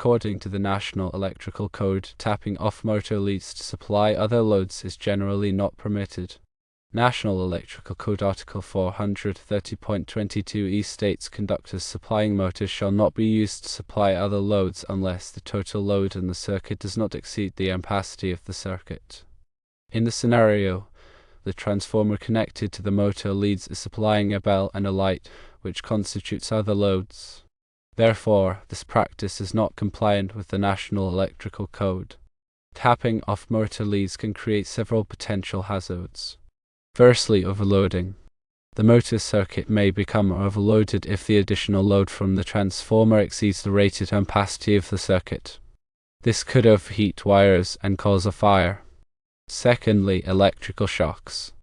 According to the National Electrical Code, tapping off motor leads to supply other loads is generally not permitted. National Electrical Code Article 430.22e states conductors supplying motors shall not be used to supply other loads unless the total load in the circuit does not exceed the ampacity of the circuit. In the scenario, the transformer connected to the motor leads is supplying a bell and a light, which constitutes other loads. Therefore, this practice is not compliant with the National Electrical Code. Tapping off motor leads can create several potential hazards. Firstly, overloading. The motor circuit may become overloaded if the additional load from the transformer exceeds the rated ampacity of the circuit. This could overheat wires and cause a fire. Secondly, electrical shocks.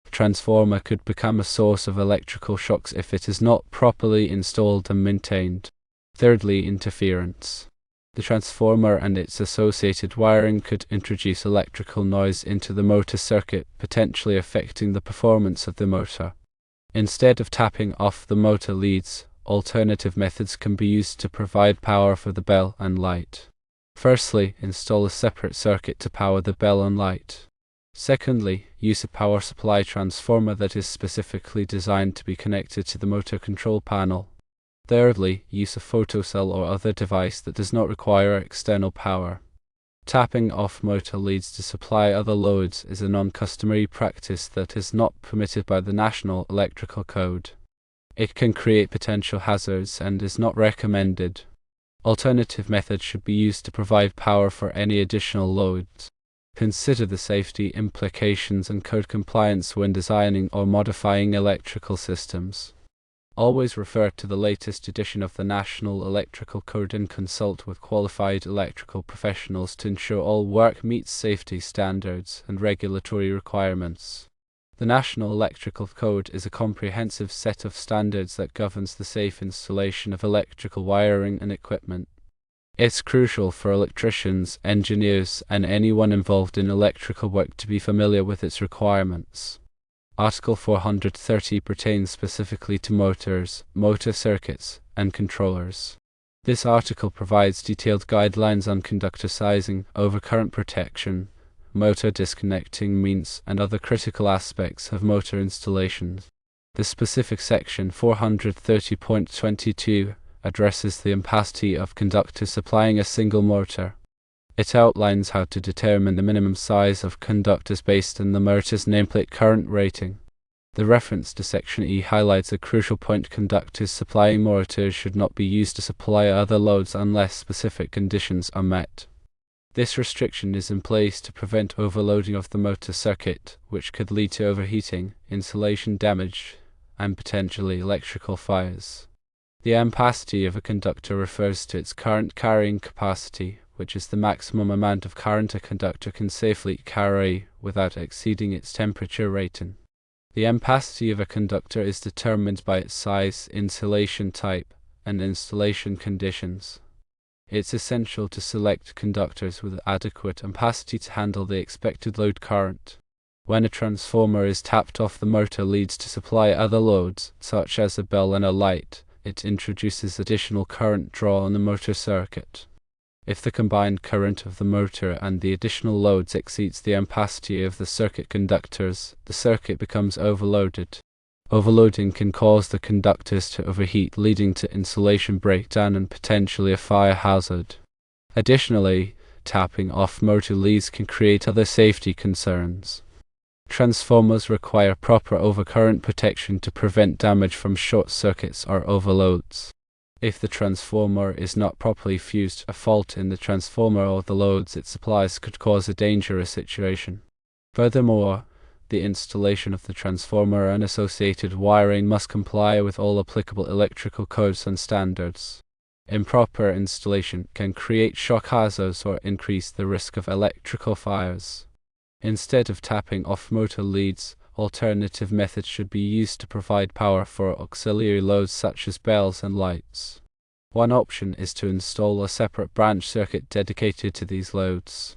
The transformer could become a source of electrical shocks if it is not properly installed and maintained. Thirdly, interference. The transformer and its associated wiring could introduce electrical noise into the motor circuit, potentially affecting the performance of the motor. Instead of tapping off the motor leads, alternative methods can be used to provide power for the bell and light. Firstly, install a separate circuit to power the bell and light. Secondly, use a power supply transformer that is specifically designed to be connected to the motor control panel. Thirdly, use a photocell or other device that does not require external power. Tapping off motor leads to supply other loads is a non-customary practice that is not permitted by the National Electrical Code. It can create potential hazards and is not recommended. Alternative methods should be used to provide power for any additional loads. Consider the safety implications and code compliance when designing or modifying electrical systems. Always refer to the latest edition of the National Electrical Code and consult with qualified electrical professionals to ensure all work meets safety standards and regulatory requirements. The National Electrical Code is a comprehensive set of standards that governs the safe installation of electrical wiring and equipment. It's crucial for electricians, engineers, and anyone involved in electrical work to be familiar with its requirements. Article 430 pertains specifically to motors, motor circuits, and controllers. This article provides detailed guidelines on conductor sizing, overcurrent protection, motor disconnecting means, and other critical aspects of motor installations. The specific section 430.22 addresses the ampacity of conductors supplying a single motor. It outlines how to determine the minimum size of conductors based on the motor's nameplate current rating. The reference to Section E highlights a crucial point: conductors supplying motors should not be used to supply other loads unless specific conditions are met. This restriction is in place to prevent overloading of the motor circuit, which could lead to overheating, insulation damage, and potentially electrical fires. The ampacity of a conductor refers to its current carrying capacity, which is the maximum amount of current a conductor can safely carry without exceeding its temperature rating. The ampacity of a conductor is determined by its size, insulation type, and installation conditions. It's essential to select conductors with adequate ampacity to handle the expected load current. When a transformer is tapped off the motor leads to supply other loads, such as a bell and a light, it introduces additional current draw on the motor circuit. If the combined current of the motor and the additional loads exceeds the ampacity of the circuit conductors, the circuit becomes overloaded. Overloading can cause the conductors to overheat, leading to insulation breakdown and potentially a fire hazard. Additionally, tapping off motor leads can create other safety concerns. Transformers require proper overcurrent protection to prevent damage from short circuits or overloads. If the transformer is not properly fused, a fault in the transformer or the loads it supplies could cause a dangerous situation. Furthermore, the installation of the transformer and associated wiring must comply with all applicable electrical codes and standards. Improper installation can create shock hazards or increase the risk of electrical fires. Instead of tapping off motor leads, alternative methods should be used to provide power for auxiliary loads such as bells and lights. One option is to install a separate branch circuit dedicated to these loads.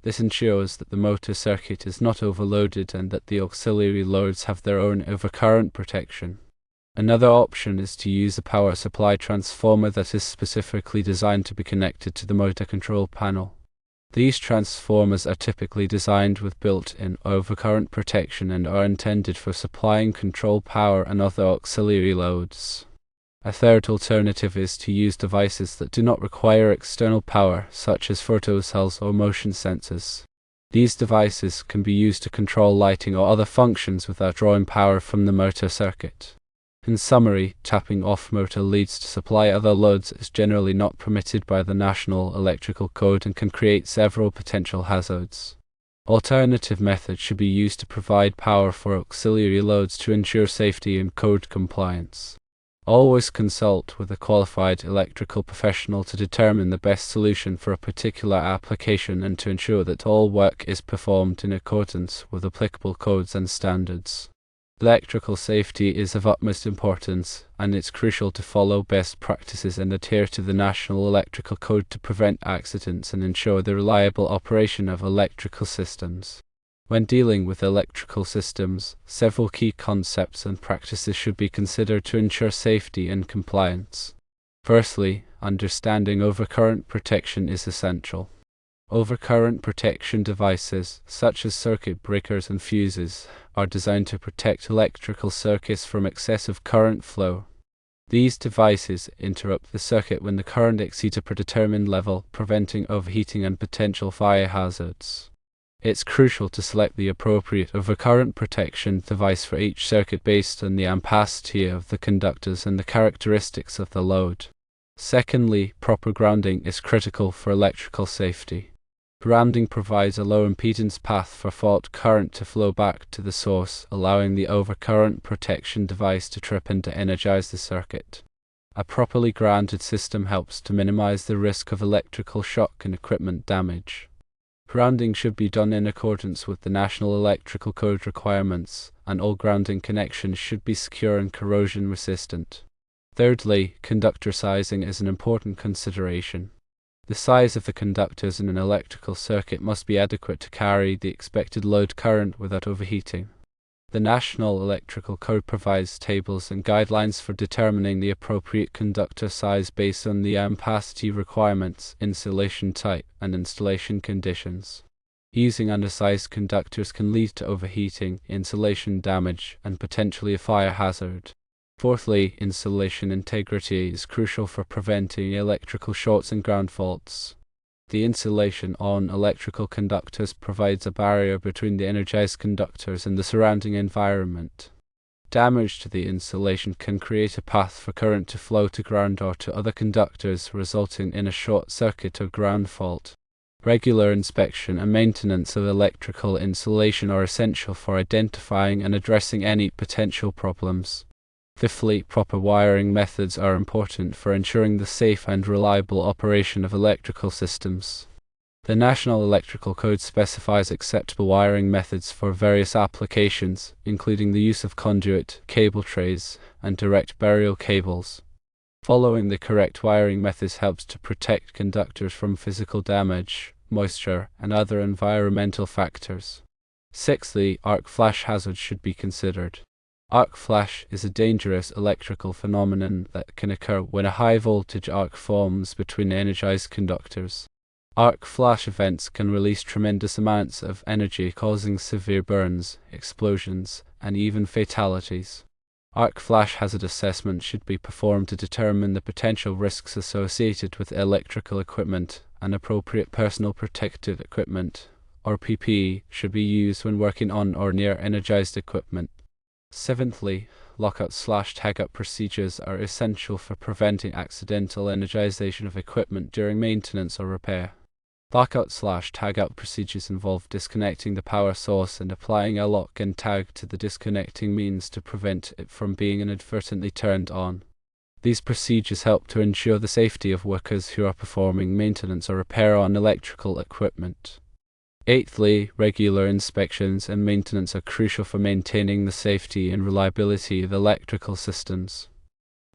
This ensures that the motor circuit is not overloaded and that the auxiliary loads have their own overcurrent protection. Another option is to use a power supply transformer that is specifically designed to be connected to the motor control panel. These transformers are typically designed with built-in overcurrent protection and are intended for supplying control power and other auxiliary loads. A third alternative is to use devices that do not require external power, such as photocells or motion sensors. These devices can be used to control lighting or other functions without drawing power from the motor circuit. In summary, tapping off motor leads to supply other loads is generally not permitted by the National Electrical Code and can create several potential hazards. Alternative methods should be used to provide power for auxiliary loads to ensure safety and code compliance. Always consult with a qualified electrical professional to determine the best solution for a particular application and to ensure that all work is performed in accordance with applicable codes and standards. Electrical safety is of utmost importance, and it's crucial to follow best practices and adhere to the National Electrical Code to prevent accidents and ensure the reliable operation of electrical systems. When dealing with electrical systems, several key concepts and practices should be considered to ensure safety and compliance. Firstly, understanding overcurrent protection is essential. Overcurrent protection devices, such as circuit breakers and fuses, are designed to protect electrical circuits from excessive current flow. These devices interrupt the circuit when the current exceeds a predetermined level, preventing overheating and potential fire hazards. It's crucial to select the appropriate overcurrent protection device for each circuit based on the ampacity of the conductors and the characteristics of the load. Secondly, proper grounding is critical for electrical safety. Grounding provides a low impedance path for fault current to flow back to the source, allowing the overcurrent protection device to trip and to energize the circuit. A properly grounded system helps to minimize the risk of electrical shock and equipment damage. Grounding should be done in accordance with the National Electrical Code requirements, and all grounding connections should be secure and corrosion resistant. Thirdly, conductor sizing is an important consideration. The size of the conductors in an electrical circuit must be adequate to carry the expected load current without overheating. The National Electrical Code provides tables and guidelines for determining the appropriate conductor size based on the ampacity requirements, insulation type, and installation conditions. Using undersized conductors can lead to overheating, insulation damage, and potentially a fire hazard. Fourthly, insulation integrity is crucial for preventing electrical shorts and ground faults. The insulation on electrical conductors provides a barrier between the energized conductors and the surrounding environment. Damage to the insulation can create a path for current to flow to ground or to other conductors, resulting in a short circuit or ground fault. Regular inspection and maintenance of electrical insulation are essential for identifying and addressing any potential problems. Fifthly, proper wiring methods are important for ensuring the safe and reliable operation of electrical systems. The National Electrical Code specifies acceptable wiring methods for various applications, including the use of conduit, cable trays, and direct burial cables. Following the correct wiring methods helps to protect conductors from physical damage, moisture, and other environmental factors. Sixthly, arc flash hazards should be considered. Arc flash is a dangerous electrical phenomenon that can occur when a high voltage arc forms between energized conductors. Arc flash events can release tremendous amounts of energy, causing severe burns, explosions, and even fatalities. Arc flash hazard assessment should be performed to determine the potential risks associated with electrical equipment, and appropriate personal protective equipment, or PPE, should be used when working on or near energized equipment. Seventhly, lockout/tagout procedures are essential for preventing accidental energization of equipment during maintenance or repair. Lockout/tagout procedures involve disconnecting the power source and applying a lock and tag to the disconnecting means to prevent it from being inadvertently turned on. These procedures help to ensure the safety of workers who are performing maintenance or repair on electrical equipment. Eighthly, regular inspections and maintenance are crucial for maintaining the safety and reliability of electrical systems.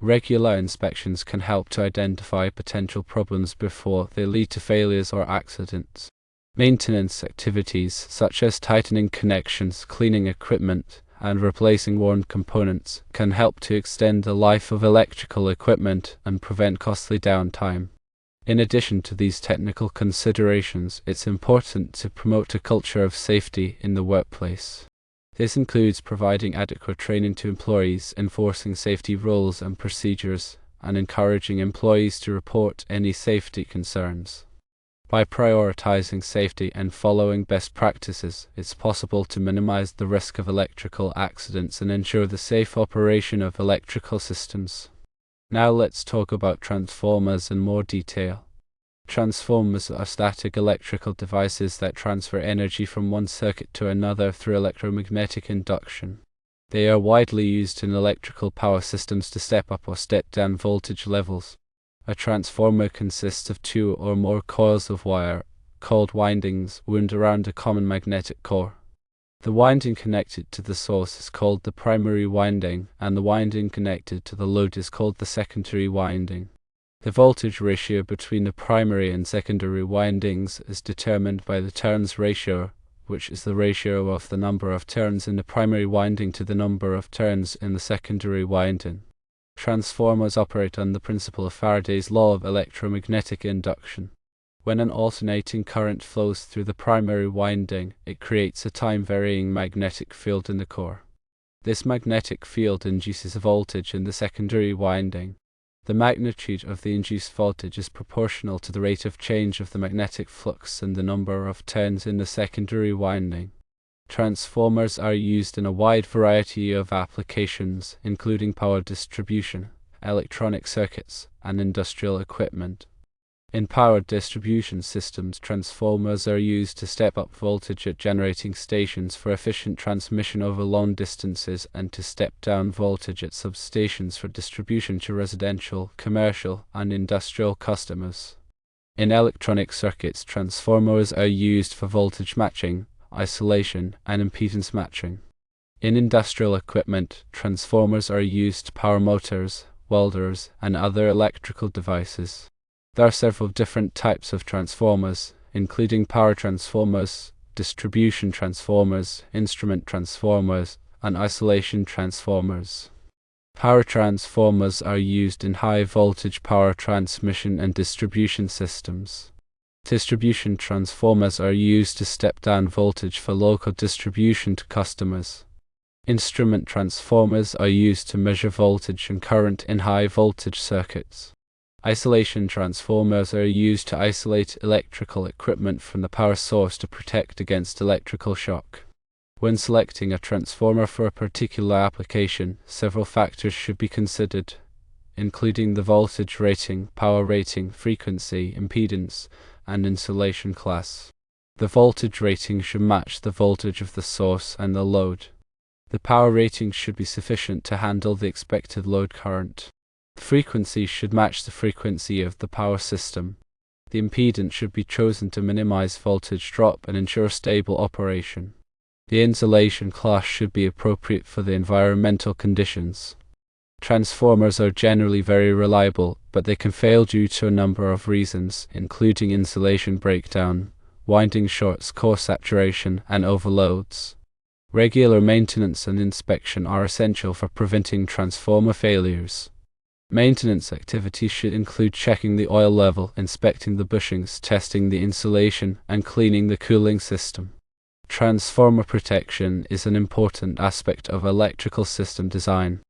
Regular inspections can help to identify potential problems before they lead to failures or accidents. Maintenance activities such as tightening connections, cleaning equipment, and replacing worn components can help to extend the life of electrical equipment and prevent costly downtime. In addition to these technical considerations, it's important to promote a culture of safety in the workplace. This includes providing adequate training to employees, enforcing safety rules and procedures, and encouraging employees to report any safety concerns. By prioritizing safety and following best practices, it's possible to minimize the risk of electrical accidents and ensure the safe operation of electrical systems. Now let's talk about transformers in more detail. Transformers are static electrical devices that transfer energy from one circuit to another through electromagnetic induction. They are widely used in electrical power systems to step up or step down voltage levels. A transformer consists of two or more coils of wire, called windings, wound around a common magnetic core. The winding connected to the source is called the primary winding, and the winding connected to the load is called the secondary winding. The voltage ratio between the primary and secondary windings is determined by the turns ratio, which is the ratio of the number of turns in the primary winding to the number of turns in the secondary winding. Transformers operate on the principle of Faraday's law of electromagnetic induction. When an alternating current flows through the primary winding, it creates a time-varying magnetic field in the core. This magnetic field induces a voltage in the secondary winding. The magnitude of the induced voltage is proportional to the rate of change of the magnetic flux and the number of turns in the secondary winding. Transformers are used in a wide variety of applications, including power distribution, electronic circuits, and industrial equipment. In power distribution systems, transformers are used to step up voltage at generating stations for efficient transmission over long distances and to step down voltage at substations for distribution to residential, commercial, and industrial customers. In electronic circuits, transformers are used for voltage matching, isolation, and impedance matching. In industrial equipment, transformers are used to power motors, welders, and other electrical devices. There are several different types of transformers, including power transformers, distribution transformers, instrument transformers, and isolation transformers. Power transformers are used in high-voltage power transmission and distribution systems. Distribution transformers are used to step down voltage for local distribution to customers. Instrument transformers are used to measure voltage and current in high-voltage circuits. Isolation transformers are used to isolate electrical equipment from the power source to protect against electrical shock. When selecting a transformer for a particular application, several factors should be considered, including the voltage rating, power rating, frequency, impedance, and insulation class. The voltage rating should match the voltage of the source and the load. The power rating should be sufficient to handle the expected load current. The frequency should match the frequency of the power system. The impedance should be chosen to minimize voltage drop and ensure stable operation. The insulation class should be appropriate for the environmental conditions. Transformers are generally very reliable, but they can fail due to a number of reasons, including insulation breakdown, winding shorts, core saturation, and overloads. Regular maintenance and inspection are essential for preventing transformer failures. Maintenance activities should include checking the oil level, inspecting the bushings, testing the insulation, and cleaning the cooling system. Transformer protection is an important aspect of electrical system design.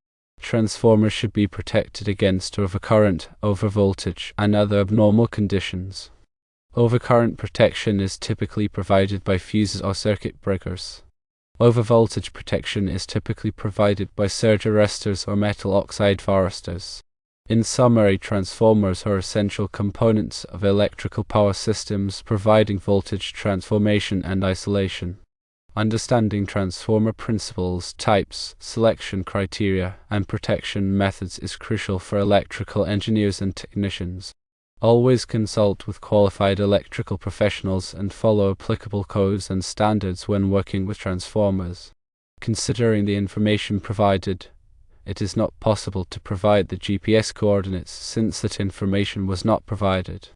Transformers should be protected against overcurrent, overvoltage, and other abnormal conditions. Overcurrent protection is typically provided by fuses or circuit breakers. Overvoltage protection is typically provided by surge arresters or metal oxide varistors. In summary, transformers are essential components of electrical power systems, providing voltage transformation and isolation. Understanding transformer principles, types, selection criteria, and protection methods is crucial for electrical engineers and technicians. Always consult with qualified electrical professionals and follow applicable codes and standards when working with transformers. Considering the information provided, it is not possible to provide the GPS coordinates since that information was not provided.